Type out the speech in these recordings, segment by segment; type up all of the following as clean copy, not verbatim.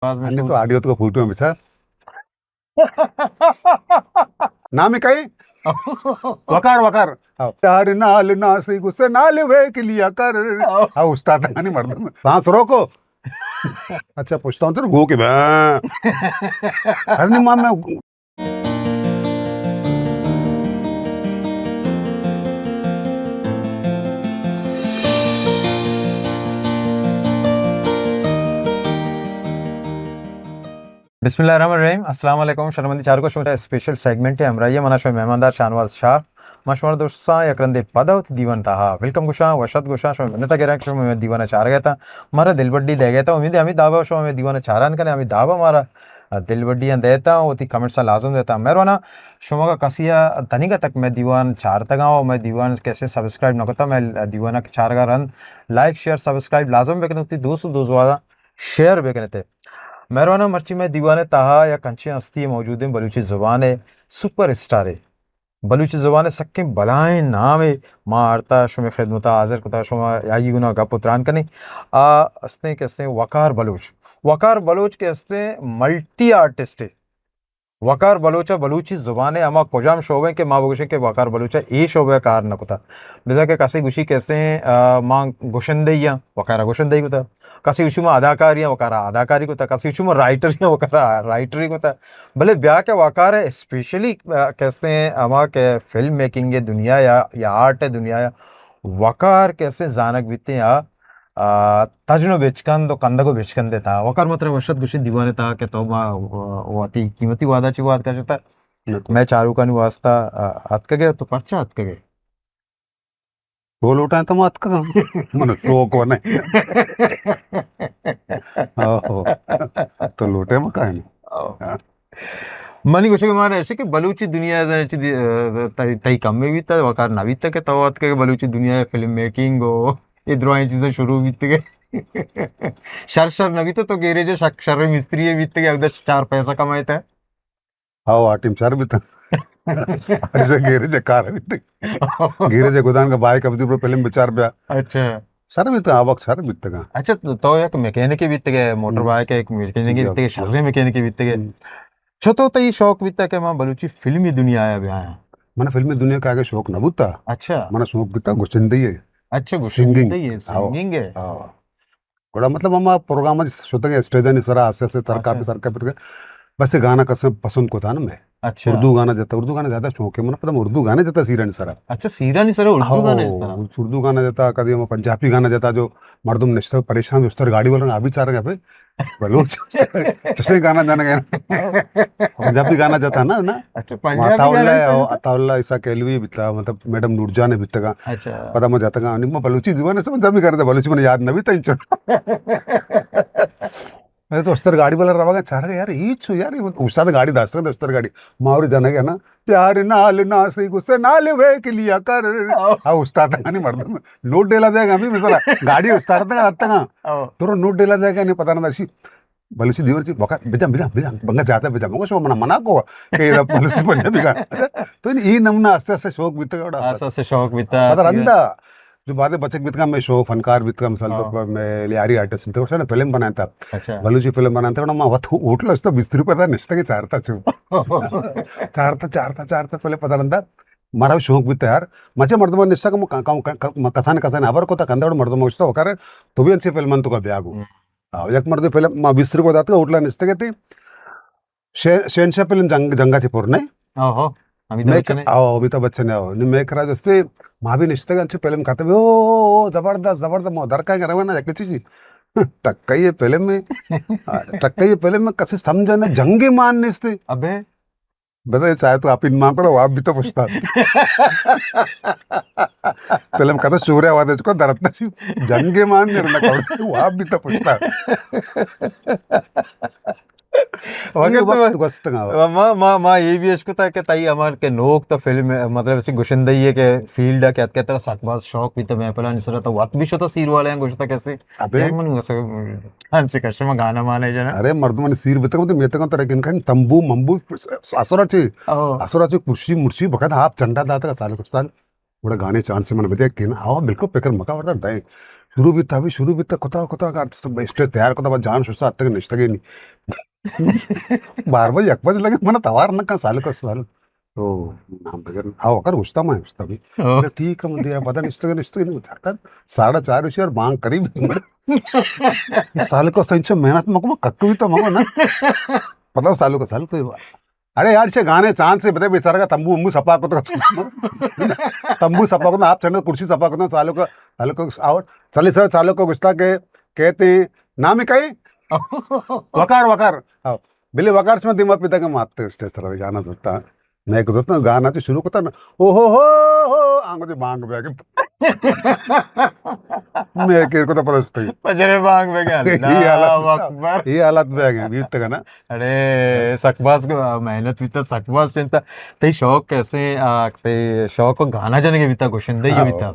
पास में आणि तो शूज ऑडियो तो फोटो में सर नाम है कहीं वकार वकार हाँ, प्यार नाल नासी गुस्से नाल वे के लिया कर हाँ उस्ताद नहीं मर्द सांस रोको अच्छा पूछता हूँ तेरे गो के मैं अरे नहीं माम मैं बिस्मिल्लाहिर्रहमानिर्रहीम अस्सलाम वालेकुम शर्मंदी चार को शोटा स्पेशल सेगमेंट है हमराइए मना शो मेहमानदार शाहनवाज शाह मशवर दोस्ता यकरंदे पदवत दीवान ताहा वेलकम गुशा वशद गुशा शो मिन्नता गेरा शो में दीवाना चार गया था मारा दिल बड्डी दे गया था उम्मीद है हमें दावा शो में दीवाना चारान कने हमें दावा मारा दिल बड्डी देता होती कमेंट सा लाजम देता मेहरबाना शुमा का कसिया तनिका तक मैं दीवान चार तक आऊँ मैं दीवान कैसे सब्सक्राइब न करता मैं दीवाना चार का run like share subscribe लाजम bakanae होती दोस्तों दोस्तों शेयर बेकने थे मेहराना मर्ची में दीवाने ताहा या कंचे हस्ती मौजूद हैं बलूची ज़ुबान है सुपर स्टार है बलूची ज़ुबान सक्के बलाएं नाम है माँ आरता शुमे खिदमता हाजिर कुता शुमा याई गुना गा पुत्रान कने हस्ते के हस्ते वकार बलोच के हस्ते मल्टी आर्टिस्ट है वकार बलोचा बलूची ज़ुबान अमा कोजाम शोबे के माँ बगुशे के वकार बलूचा ए शोबे कार न कुता बिजा के कसी गुशी कैसे माँ गुशंदैया वकारा गुशंदई कुता कसी उशी में अदाकारियाँ वकारा अदाकारी कुता कसी उशी में राइटरियाँ वकारा राइटरी कुता भले ब्याह के वकार है स्पेशली कैसे अमा के फिल्म मेकिंग ये दुनिया या आर्ट है दुनिया या वकार कैसे जानक बीते या तजनो बेचकन तो कंदको बेचकन देता वकार मात्र वशत गुशी दीवाने था के तो वो अति कीमती वादाची वाद का था मैं चारू का वास्ता हाथ के गए तो पर्चा हाथ के गए बोल उठाए तो मत कर मन शो को नहीं हो तो लूटे में काहे नहीं मनी कुछ के मारे ऐसे कि बलूची दुनिया तई कम में भी था वकार ना भी तक के तो हाथ के बलूची दुनिया फिल्म मेकिंग हो इधरों चीजें शुरू बीत गए शर शर नवी तो गेरेज शर मिस्त्री बीत गए उधर चार पैसा कमाए थे हाँ आटिम चार भी था अरे गिरिजे कार भी थी गिरिजे गोदान का बाइक अभी तो पहले विचार पे अच्छा सर भी तो आवक सर भी तक अच्छा तो एक मैकेनिक बीत गए मोटर बाइक एक मैकेनिक बीत गए शर्रे मैकेनिक बीत गए छो तो तई शौक बीता के मां बलूची फिल्मी दुनिया आया बया मन फिल्मी दुनिया का आगे शौक न बुता अच्छा मन शौक बीता गुचिंदी है अच्छा सिंगिंग सिंगिंग है కూడా मतलब हम प्रोग्राम शुद्ध स्टेज नहीं सर आसे से सरकार पे बस ये गाना कसम पसंद को था ना मैं अच्छा उर्दू गाना ज्यादा शौक है मन पता उर्दू गाने जाता सीरन सर अच्छा सीरा नहीं सर उर्दू गाने जाता उर्दू गाना जाता कभी हम पंजाबी गाना जाता जो मर्दम निश्चित परेशान उस तरह गाड़ी वाला अभी चाह रहे पे बलोच जैसे गाना जाना गया पंजाबी गाना जाता ना ना अच्छा पंजाबी गाना अताउल्ला ऐसा कहलवी बिता मतलब मैडम नूरजान है बिता अच्छा पता मैं जाता का निम्मा बलूची दीवाने से पंजाबी करते बलूची मैंने याद न भी था मैं तो उस्तर गाड़ी वाला रवागा चाह रहा यार ये छो यार उस्ताद गाड़ी दास रहा उस्तर गाड़ी मावरी जाना क्या ना प्यार नाल नासी गुस्से नाल वे के लिया कर हाँ उस्ताद नहीं मर्द नोट डेला जाएगा अभी मिसाला गाड़ी उस्ताद तक आता का तो नोट डेला जाएगा नहीं पता ना दाशी बलूची दीवार ची बका बिजाम बिजाम बिजाम बंगा जाता बिजाम मगर शो मना को के बलूची पंजाबी का तो ये नमूना आस्ते आस्ते शौक बीता आस्ते आस्ते शौक बीता पता रंदा जो बातें बचक बीत का मैं शो फनकार बीत का मिसाल तो मैं लियारी आर्टिस्ट में तो फिल्म बनाया था अच्छा बलूची फिल्म बनाया था मैं वत होटल उसका बिस्तरी पता निश्चित के चारता छु चारता पहले पता रंदा मारा शौक बीता यार मचे मर्दमा निश्चित का कसाने अबर को कंदड़ मर्दमा उसका वकार तो भी अच्छी फिल्म तो का ब्यागु एक मर्द फिल्म मा बिस्तरी को जाता होटल निश्चित के शेनशाह फिल्म जंगा चिपोर नहीं ओहो अमिताभ बच्चन आओ मेक राज वस्ते माँ भी निश्चित अच्छी फिल्म खाते ओ जबरदस्त दर का रवाना एक चीज टक्का ये फिल्म में कैसे समझने जंगी मान निश्चित अबे बताइए चाहे तो आप इन माँ पड़ो आप भी तो पूछता फिल्म का तो सूर्य वादे को दरता जंगी मान नहीं आप भी तो पूछता माँ ये भी इसको था कि ताई हमारे के लोग तो फिल्म मतलब ऐसे गुशिंदई है के फील्ड है क्या तरह सकबाज शौक भी तो मैं पहला नहीं सुना तो वक्त भी तो सीर वाले हैं गुशता कैसे अबे मन वैसे हंसी कष्ट में गाना माने जना अरे मर्द मन सीर बितक तो मेतक तरह किन तंबू मंबू असुराचे कुर्सी मुर्सी बखत आप चंडा दाता का साल कुछ साल बड़ा गाने चांस से मन बदे किन आओ बिल्कुल पेकर मका वरदा डाय ಶುರು ಬಿತ್ತ ಕೊತ್ತ ಅರ್ಥ ಎಷ್ಟೇ ತಯಾರು ಕೊತ್ತ ಜಾನ್ ಸುಸ್ತ ಅತ್ತಗೆ ನಿಷ್ಠಗೆ ನೀ बार बार एक बार लगे मैंने तवार ना कहाँ साल का साल तो नाम बगैर आओ कर उस्ता मैं उस्ता भी अरे ठीक है मुझे यार पता निष्ठगे नहीं उठाकर 4.5 यार मांग करीब इस साल को संचय मेहनत मको कक्कू भी तो मको ना पता साल को अरे यार इसे गाने चांद से बता बेचारा का तंबू उम्बू सपा को तो तंबू सपा को आप चढ़ने कुर्सी सपा को सालों को और चलिए सर सालों को गुस्ता के कहते हैं नाम ही कहीं वकार हाँ बिल्ली वकार से मैं दिमाग पिता का मारते स्टेज तरह गाना सुनता मैं कुछ ना गाना तो शुरू करता ना ओ हो आंगो मांग बैग मैं केर को तो पलटता ही पजरे बांग में क्या ये हालत बैग है बीत का ना अरे सकबाज को मेहनत बीता सकबाज पेंता ते शौक कैसे ते शौक को गाना जने के बीता गोशिंदे ही बीता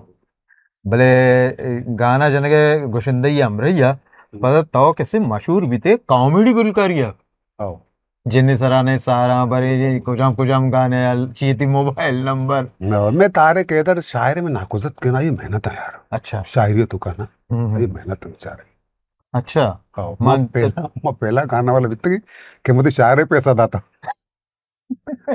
भले गाना जने के गोशिंदे ही हमरैया पर तो कैसे मशहूर बीते कॉमेडी गुलकारिया जिन्नी सराने सारा बरे कुजाम गाने चीती मोबाइल नंबर मैं तारे के इधर शायरी में नाकुजत के ना ये मेहनत है यार अच्छा शायरी तो का ना ये मेहनत है बेचारे अच्छा मैं पहला गाना वाला बितगी कि मुझे शायरी पैसा दाता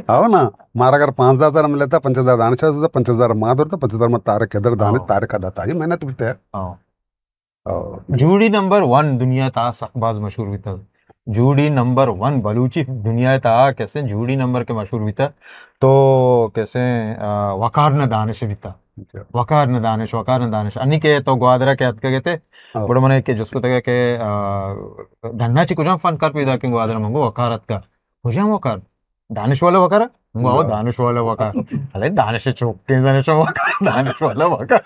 आओ ना मारा अगर 5,000 मिले था 5,000 दाने 5,000 माधुर था 5,000 में तारे के इधर दाने तारे का दाता ये मेहनत भी है जूडी नंबर 1 दुनिया ता सकबाज मशहूर बीता जूडी नंबर 1 बलूची दुनिया ता कैसे जूडी नंबर के मशहूर बीता तो कैसे वकार न दानिश बीता वकार न दानिश अन्नी के तो ग्वादरा के हत्या के थे बड़ा मने के जिसको तक के धन्ना ची कुछ फनकार पैदा के ग्वादरा मंगो वकारत का कुछ वकार दानिश वाला वकार मंगो आओ दानिश वाला वकार अरे दानिश चौके दानिश वकार दानिश वाला वकार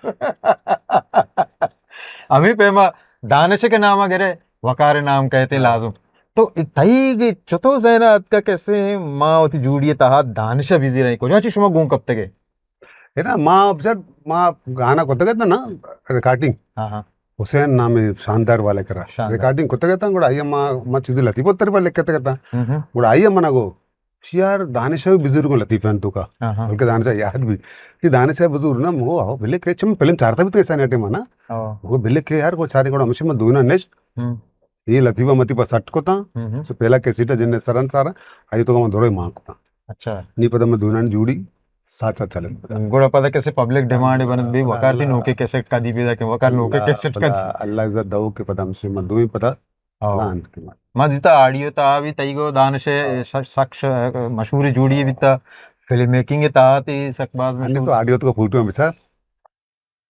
अमी पेमा दानिश के नाम अगर वकार नाम कहते लाजुम तो तई चतो जैना का कैसे माँ होती जूड़िए तहा दानिश बिजी रही को जाची शुमा गुम कब तक है ना माँ जब माँ गाना को तक ना रिकॉर्डिंग हाँ हुसैन नाम है शानदार वाले करा रिकॉर्डिंग को तक गुड़ा आइए माँ चीज़ लतीफ़ उत्तर पर लिख के तक गुड़ा आइए मना को यार दानिश भी बुजुर्ग लतीफ़ हैं तो का बल्कि दानिश याद भी कि दानिश बुजुर्ग ना वो आओ बिल्ले के चम फिल्म चारता भी तो ऐसा नहीं माना वो बिल्ले के यार को चारे गुड़ा मुझे मैं दूना नेक्स्ट ये लतीफ़ा मती पर सट को था तो पहला कैसेट जिन्ने सरन सारा आई तो मैं दोड़े माँ को था अच्छा नहीं पता मैं दूना जुड़ी साथ साथ चले गुड़ा पता कैसे पब्लिक डिमांड बनत भी वकार थी नोके कैसेट का दी पेदा के वकार नोके कैसेट का अल्लाह इज्जत दो के पता मुझे मैं दो ही पता मां जिता ऑडियो ता भी तईगो दानिश शख्स मशहूर जुड़ी बिता फिल्म मेकिंग ता ती सकबाज में तो ऑडियो तो फोटो में बेचार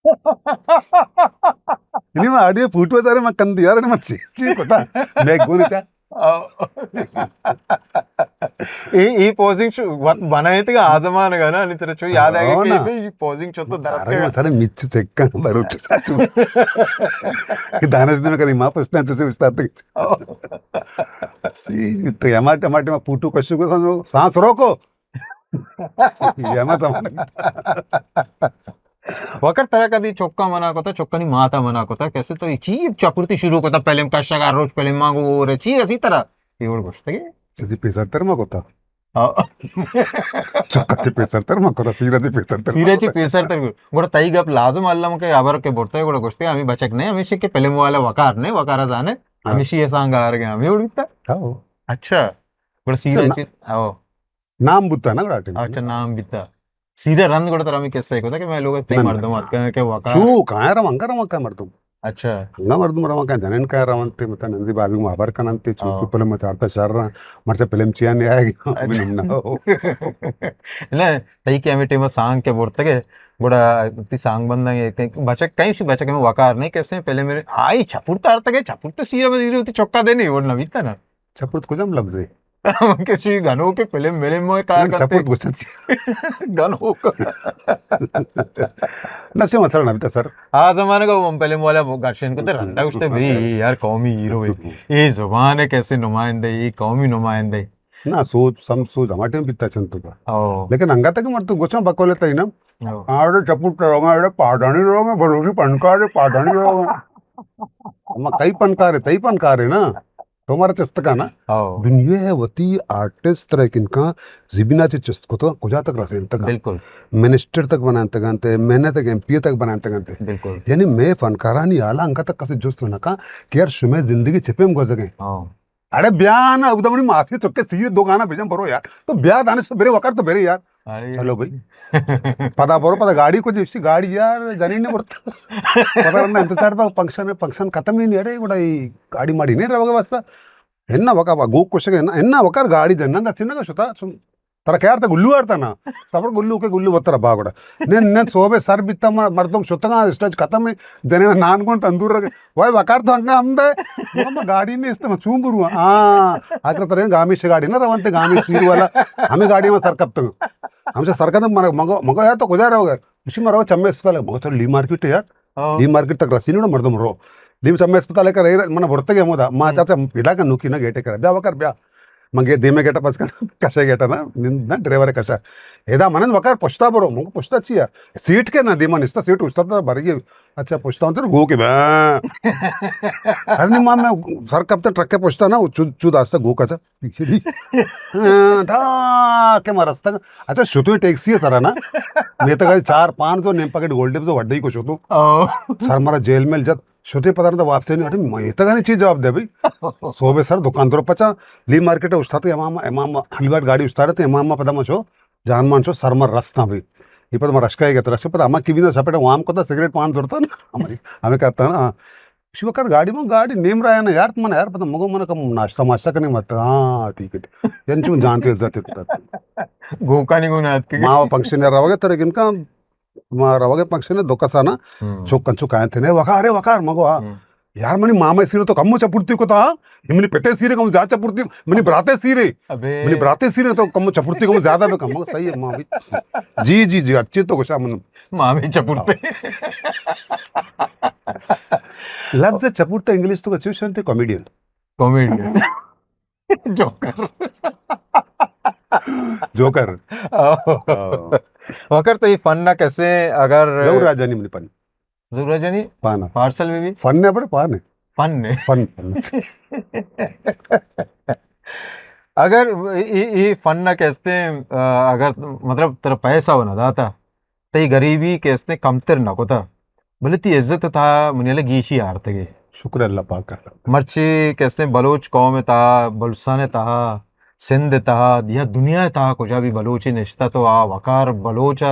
नहीं मैं ऑडियो फोटो तारे मैं कंदी यार मैं ची पता मैं गुने था ये पोजिंग बनाए थे आजमान का ना नहीं तेरे चो याद आएगा कि ये पोजिंग चो तो दरद के सारे मिच्छ चेक का बरो चाचू दाने से मैं कभी मां पूछना तुझसे पूछता तो सी तो यमा टमाटे में फूटू कशु को समझो सांस रोको यमा टमाटे वकर तरह का दी चौका मना को था चौका नहीं माता मना को था कैसे तो चीज चपुर्ती शुरू को था पहले का शगार रोज पहले मांगो और चीज ऐसी तरह ये और गोश्त है सीधी पेसर तर में कोता चौका ते पेसर तर में कोता सीरा ते पेसर तर गोड़ा तई गप लाजम अल्लाह के आबर के बोलते है गोड़ा गोश्त है हमें बचक नहीं हमें के पहले वाला वकार नहीं वकारा जाने हमें ये सांग आ रहे हमें उड़ता अच्छा गोड़ा सीरा आओ नाम बुता ना गोड़ा अच्छा नाम बिता सीधे रन को तरह में कैसे होता कि मैं लोग ते मर्दम मत के वका चू काया रमंगा रमंगा मर्दम अच्छा हंगा मर्दम रमंगा जनन का रमंते मत नंदी बाबी महाबर का नंते चू पहले मचारता शर मरसे फिल्म चिया नहीं आएगी अभी ना ले तई के हमें टीम सांग के बोलते के बड़ा ती सांग बंदा बचक कहीं से बचक में वकार नहीं कैसे पहले मेरे आई छपुरता अर्थ के छपुरता सीरा में सीरी होती चौका देनी और नवीता ना छपुरत को जम लफ्ज है के सी गनो के पहले मेले में कार करते गनो का नशे मसला नबीता सर आ जमाने का वो पहले वाला वो गार्शन को तो रंडा उसने भाई यार कौमी हीरो है ये जुबान है कैसे नुमाइंदे ये कौमी नुमाइंदे ना सोच हमारे में बिता चंतु का लेकिन अंगा तक मर तू गोचा बकोले तई ना आड़े चपुट रोगा आड़े पाडानी रोगा भरोसी पनकार पाडानी रोगा हम कई पनकार है तई पनकार है ना तुम्हारा चस्त का ना आओ दुनिया वती आर्टिस्ट तरह किनका जिबिनाचे चस्त को तो कुजा तक रसे तक बिल्कुल मिनिस्टर तक बनाते गंते मैंने तक एमपी तक बनाते गंते बिल्कुल यानी मैं फनकारा नहीं आला अंका तक कसे जोस्त ना का कि यार शुमे जिंदगी छिपे में गुजर गए आओ अरे ब्याह ना उदम नहीं मास के चक्के सीधे दो गाना भेजम भरो यार तो ब्याह दाने से बेरे वकार तो बेरे यार अरे चलो भाई पता बरो पता गाड़ी को जिसकी गाड़ी यार जनी ने बरता पता रहना इंतजार पर फंक्शन खत्म ही नहीं अरे गुड़ा ಈ ಗಾಡಿ ಮಾಡಿ ನೇ ರವಾಗ ಬಸ್ತ ಎನ್ನ ವಕ ಗೋ ಕುಶಗೆ ಎನ್ನ ವಕಾರ ಗಾಡಿ ಜನ್ನ ಚಿನ್ನಗ ಸುತ ತರ ಕ್ಯಾರ್ತ ಗುಲ್ಲು ಆಡ್ತಾನ ಸಬರ್ ಗುಲ್ಲು ಕೆ ಗುಲ್ಲು ಬತ್ತರ ಬಾಗುಡ నేను సోబే సర్ బిత్త మర్దం సుతగా స్టేజ్ ఖతమ్ జన నాన్ಕೊಂತ ಅಂದೂರ ವೈ ವಕಾರ್ತ ಹಂಗ ಅಂದೆ ನಮ್ಮ ಗಾಡಿನೇ ಇಸ್ತ ಚೂಂಬುರು ಆ ಆಕ್ರ ತರ ಗಾಮಿಶ ಗಾಡಿನ ರವಂತೆ ಗಾಮಿಶ ಇರುವಲ್ಲ ಆಮೆ ಗಾಡಿ में सर कब तक हमसे सरकत मगो यार तो गुजार हो गए उसी में रहो चम्मे अस्पताल मगो तो ली मार्केट यार ली मार्केट तक रसी नहीं मर्दम रो ली चम्मे अस्पताल का रही मन बरते मोदा मा चाचा इलाका नुकी ना गेटे कर ब्या वकर ब्या मगे देमे गेटा पचका कशा गेटा ना ड्राइवर कशा एदा मन वकार पुछता बरो मग पुछता चिया सीट के ना देमा निस्ता सीट उस्ता तो भरगी अच्छा पुछता हूं तो गो के बा अरे नहीं मां मैं सर कब तक ट्रक के पुछता ना चू दास्ता गो कसा पीछे दी था के मारस्ता अच्छा शुतु टैक्सी है सर ना मैं तो 4-5 नेम पकेट गोल्ड डिप वड्डी को शुतु सर मारा जेल में जब शुते पता ना वापस नहीं अरे मैं तो गानी चीज जवाब दे भाई सोबे सर दुकान दो पचा ली मार्केट उस्ता तो एमाम हलवाट गाड़ी उस्ता रहते एमाम पता मचो जान मान छो सर मार रस्ता भाई ये पता मैं रश्का ही कहता रश्का पता अम्मा की भी ना सपेटा वाम को तो सिगरेट पान जोड़ता ना हमें कहता ना शिवकर गाड़ी में गाड़ी नेम रहा है ना यार मन यार पता मगो मन कम नाश्ता माश्ता करने मत हाँ ठीक है यांचू जानते इज्जत गोका नहीं गुना माँ फंक्शन रवागे तर इनका रवागे फंक्शन दोकसाना चोक कंचू काय थे वकार वकार मगो हाँ यार मनी मामा सीरे तो कम्मो चपुर्ती को था मनी पेटे सीरे कम ज्यादा चपुर्ती मनी बराते सीरे मनी बराते सीरे तो कम्मो चपुर्ती कम ज्यादा पे कम सही है माँ भी जी जी जी अच्छी तो कुछ मन मामे चपुरते लफ्ज चपुर्ता इंग्लिश तो अच्छी शब्द comedian comedian joker joker Walker तो ये फन ना कैसे अगर जरूर राजानी मनी पन जरूर जानी पाना पार्सल में भी फन ने पर पान है फन ने फन अगर ये फन ना कैसे अगर मतलब तेरा पैसा बना दाता तो ये गरीबी कैसे कमतर ना को था बोले ती इज्जत था मुनियाले गीशी आरते गे शुक्र अल्लाह पाक का मर्ची कैसे बलोच कौम था बलुस्तान था सिंध था या दुनिया था कुछ भी बलोची निश्ता तो आ वकार बलोचा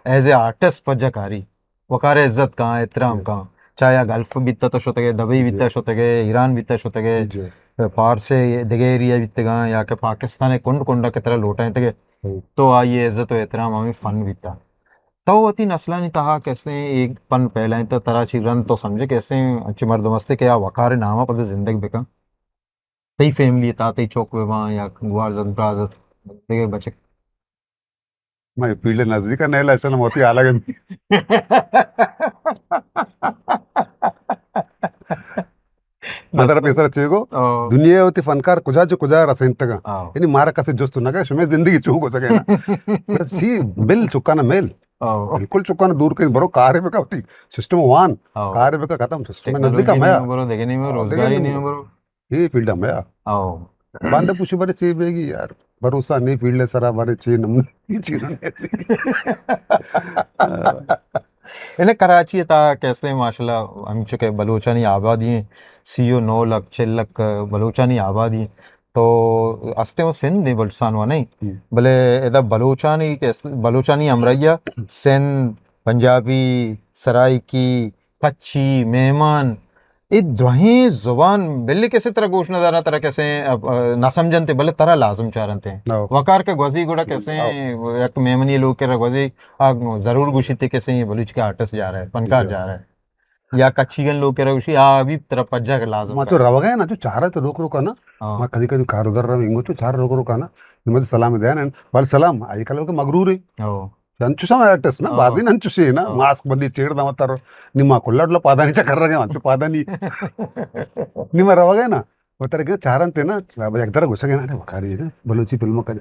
एज ए आर्टिस्ट पज्जाकारी वकार इज्जत कहाँ एहतराम कहाँ चाहे गल्फ बीतता तो शोतगे दबई बीतता शोतगे ईरान बीतता शोतगे पारसे दिगे एरिया बीतगा या के पाकिस्तान कुंड कुंडा की तरह लोटाए तगे तो आ ये इज्जत और एहतराम हमें फन बीतता तो वती नस्लानी तहा कैसे एक पन पहला तो तरा चिरन तो समझे कैसे अच्छी मर्द मस्ते के या वकार नामा पद जिंदगी बेका तई फैमिली था तई चौक वेवा या गुआर जन प्राजत देगे बचे मैं पीले नजदीक नहीं लाइसन मोती अलग मदर पैसा चेगो दुनिया होती फनकार कुजा रसंतगा यानी मारा कसे जोस्त ना शुमे जिंदगी चूक हो सके ना सी बिल चुकाना मेल बिल्कुल चुकाना दूर के बरो कार्य में का होती सिस्टम वन कार्य में का खत्म सिस्टम में नजदीक मैं बरो देखे नहीं मैं रोजगारी नहीं बरो ये फील्ड में आओ बांधे पूछे बड़े चीज बेगी यार भरोसा नहीं फील्ड सरा बारे चीज नमूने चीज इन्हें कराची था कैसे माशाल्लाह हम चुके बलोचानी आबादी सीओ 9 लाख 6 लाख बलोचानी आबादी तो अस्ते वो सिंध नहीं बलुस्तान हुआ नहीं भले इधर बलोचानी कैसे बलोचानी अमरैया सिंध पंजाबी सराइकी कच्ची मेहमान ये द्वही जुबान बिल्ली कैसे तरह घोषणा दाना तरह कैसे ना समझनते भले तरह लाजम चाहते हैं वकार के गजी गुड़ा कैसे एक मेमनी लोग के गजी जरूर गुशीते कैसे ये बलूच के आर्टिस्ट जा रहा है फनकार जा रहा है या कच्चीगन लोग के रही अभी तरह पज्जा के लाजम तो रवगा ना जो चाह रहे तो रोक रोका ना मैं कभी कभी कार उधर रहा इंगो तो चाह रोक रोका ना मुझे सलाम दे ना वाल सलाम आई कल के मगरूर है ಅಂಚುಸ ಆರ್ಟಿಸ್ಟ್ ನಾ ಬಾದಿನ ಅಂಚುಸೇನ ಮಾಸ್ಕ್ ಬಂದಿ ಚೇಡ್ದ ಮತ್ತಾರ ನಿಮ್ಮ ಕೊಲ್ಲಾಡ್ಲ ಪಾದಾನಿ ಚಕರ್ರಗೆ ಅಂಚು ಪಾದಾನಿ ನಿಮ್ಮ ರವಾಗೇನ ಒತ್ತರಗೆ ಚಾರಂತೇನ एकदार घुसगे ना अरे वकारी है ना बलूची फिल्मों का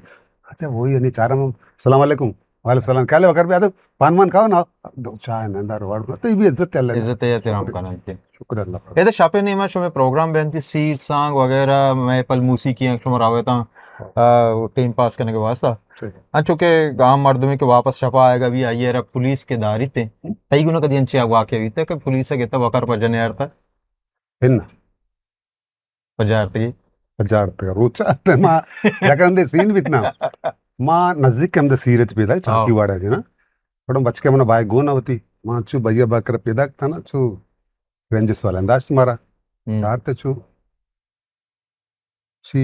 अच्छा वही यानी चार हम सलाम वालेकुम वाले सलाम क्या ले वकर भी आते पान मान खाओ ना दो चाय नंदर वाड़ तो ये भी इज्जत चल रही इज्जत है तेरा हमका नहीं शुक्र अल्लाह का ये तो शापे नहीं मैं शुमे प्रोग्राम बनती सीट सॉन्ग वगैरह मैं पल मूसिकी शुमर आवे था टाइम पास करने के वास्ता सही चूंकि गांव मर्दमी के वापस छपा आएगा भी आइए रा पुलिस के दारी थे कई गुना कदी अंचे वाक्य भी थे कि पुलिस के ता वकर पर जने यार था फिर पजार थे ಜಾಗ್ರತೆ ರುಚ ಮಾ ಯಾಕಂದ್ರೆ సీన్ విత్నా మా నజదీక్ के हमदे सीरज पेदा चाकी वाड़ा है ना बड़ा बच के मना भाई गोन आवती मां छु भैया बाकर पेदा था ना छु रेंजर्स वाला अंदाज मारा चाहते छु सी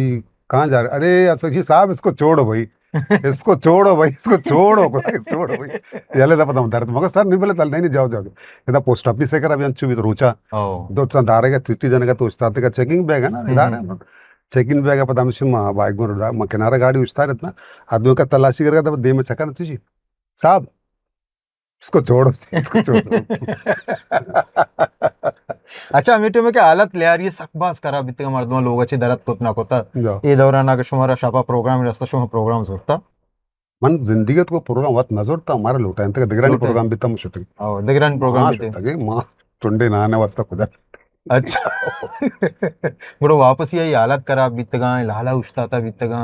कहाँ जा रहे अरे अच्छा जी साहब इसको छोड़ो भाई इसको छोड़ो भाई इसको छोड़ो छोड़ो भाई याले दा पता दर्द मगर सर नहीं बोले चल नहीं जाओ जाओ ये पोस्ट ऑफिस से कर अभी अंचु भी रोचा दो दारे का तिथि जने का तो उस्ताद का चेकिंग बैग है ना इधर चेकिंग बैग है पता मुझे बाइक में किनारा गाड़ी उस्ताद इतना आदमी का तलाशी करेगा तब दे में चक्कर तुझी साहब इसको छोड़ो इसको छोड़ो अच्छा मीठे में क्या हालत ले आ रही है सकबास करा बीते मर्दों लोग अच्छे दर्द कोतना कोता ये दौरान आगे शुमारा शापा प्रोग्राम रास्ता शुमा प्रोग्राम होता मन जिंदगी को प्रोग्राम वत नजर था हमारा लोटा इंतका दिगरानी प्रोग्राम भी तम शुतगी दिगरानी प्रोग्राम भी शुतगी मां टुंडे नाने वास्ता खुदा अच्छा बड़ो वापस यही हालत करा बीतगा लाला उछता था बीतगा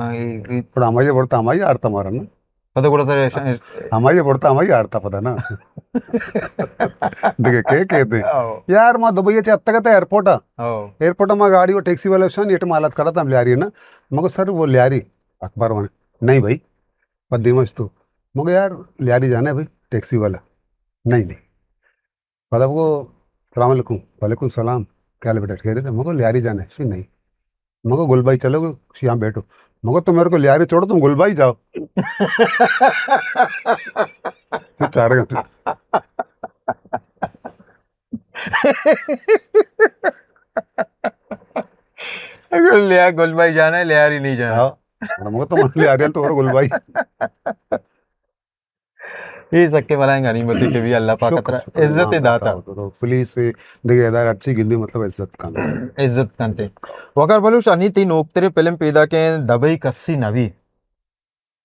ఇప్పుడు అమ్మాయి పడతా అమ్మాయి ఆడతా మారన్న पता కూడా అమ్మాయి పడతా అమ్మాయి ఆడతా పదానా देखिए के कहते यार माँ दुबई से अत्ता था एयरपोर्ट में गाड़ी वो टैक्सी वाले उस एट में हालत करा था हम ले रही है ना मगर सर वो ले रही अखबार में नहीं भाई पद्दीमस तो मगर यार ले रही जाना है भाई टैक्सी वाला नहीं नहीं पता वो सलाम अलैकुम वालेकुम सलाम क्या ले बेटा कह रहे थे मगर ले रही जाना है नहीं मगर गुलबाई चलो यहाँ बैठो मगर तुम मेरे को लियारी छोड़ो तुम गुलबाई जाओ चार घंटे लिया गुलबाई जाना है लियारी नहीं जाना मगर तुम लियारी तो और गुलबाई ये सक्के वाला गनीमत के भी अल्लाह पाक अतरा इज्जत दाता पुलिस देखिए इधर अच्छी गिंदी मतलब इज्जत का इज्जत कंते वकर बलुश अनी तीन ओक्तरे फिल्म पैदा के दबई कस्सी नवी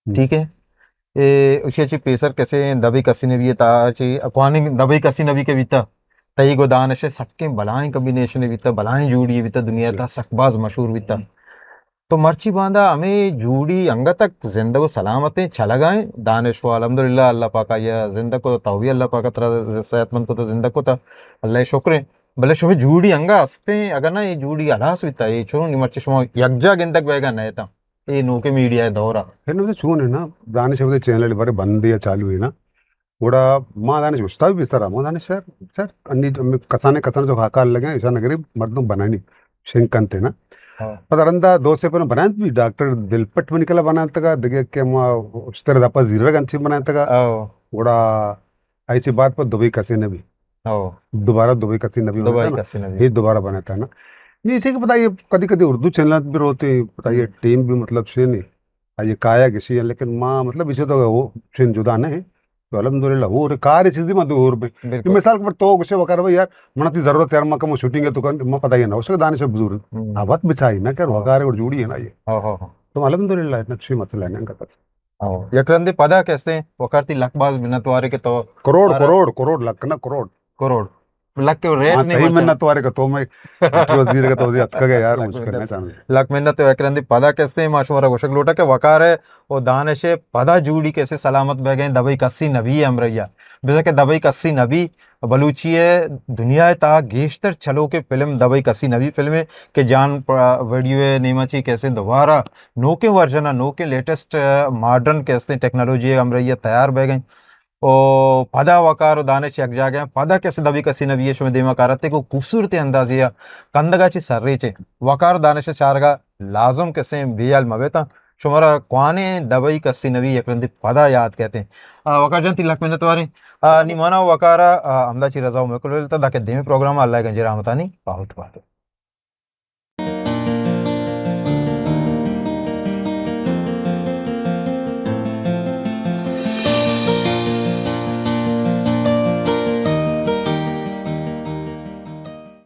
ठीक है ये उसी अच्छी पेसर कैसे दबई कस्सी नवी ताची अकवानी दबई कस्सी नवी के बीता तई गोदान से सक्के बलाएं कॉम्बिनेशन बीता बलाएं जूड़ी बीता दुनिया ता सकबाज मशहूर बीता तो मर्ची बांधा हमें जूड़ी अंग तक जिंदगी सलामतें छलगाएं दानिश वाल अल्हम्दुलिल्लाह अल्लाह पाका या जिंदगी को तो भी अल्लाह पाका तरह सेहतमंद को तो जिंदगी को तो अल्लाह शुक्र भले शुमे जूड़ी अंगा हंसते अगर ना ये जूड़ी अलास बीता ये छोड़ नहीं मर्ची शुमा यकजा गिंदक वेगा नए था ये नोके मीडिया दौरा फिर ना छून है ना दानिश अभी चैनल बारे बंद या चालू है ना కూడా మా దాన్ని చూస్తా ఇస్తారా మా దాన్ని సార్ సార్ అన్ని కసానే जो हाकाल लगे ऐसा नगरी मर्दों बनानी शंक अंतेना पदरंदा दो से पहले बनाए भी डॉक्टर दिलपट में निकला बनाता का देखिए कि उस तरह दापा जीरा गंची बनाता का बड़ा ऐसी बात पर दुबई कसी ने भी दोबारा दुबई कसी ने भी ये दोबारा बनाता है ना नहीं इसी के बताइए कभी कभी उर्दू चैनल भी होते बताइए टीम भी मतलब से नहीं ये काया किसी है लेकिन माँ मतलब इसे तो वो चीन जुदा नहीं तो अलहमदुलिल्लाह वो कार्य चीज दी मधु और मिसाल के तो गुस्से वकर भाई यार मन की जरूरत यार मैं शूटिंग है तो मैं पता ही ना उसके दाने से बुजुर्ग आवत बिछाई ना क्या वकार और जुड़ी है ना ये तो अलहमदुलिल्लाह इतना अच्छी मसला है ना यकरंदे पदा कैसे वकारती लकबाज बिनतवारे के तो करोड़ करोड़ करोड़ लक ना करोड़ करोड़ लक के रेट नहीं मिन्नत वारे का तो मैं वजीर का तो अतका गया यार मुझे करना चाहूंगा लक मिन्नत तो एकरंदी पदा कैसे माशवरा गोशक लोटा के वकार है वो दानशे पदा जूड़ी कैसे सलामत बह गए दबई कस्सी नबी अमरैया बेसा के दबई कस्सी नबी बलूची है दुनिया ता गेश्तर चलो के फिल्म दबई कस्सी नबी फिल्म के जान वीडियो नेमाची कैसे दोबारा नो के वर्जन नो के लेटेस्ट मॉडर्न कैसे टेक्नोलॉजी अमरैया तैयार बह गई ओ पदा वकार दानिश यक जा गया पदा कैसे दबी कसी नबी शुमे देमा कारते को खूबसूरती अंदाजिया कंदगाची सर्रेचे वकार दानिश चारगा लाजम कैसे बेयाल मवेता शुमारा क्वाने दबई कसी नबी यकरंदी पदा याद कहते हैं वकार जन तिलक मिनत वारे निमाना वकारा अमदाची रजाओ में कुल दाके देमे प्रोग्राम अल्लाह गंजे रहमतानी बहुत बात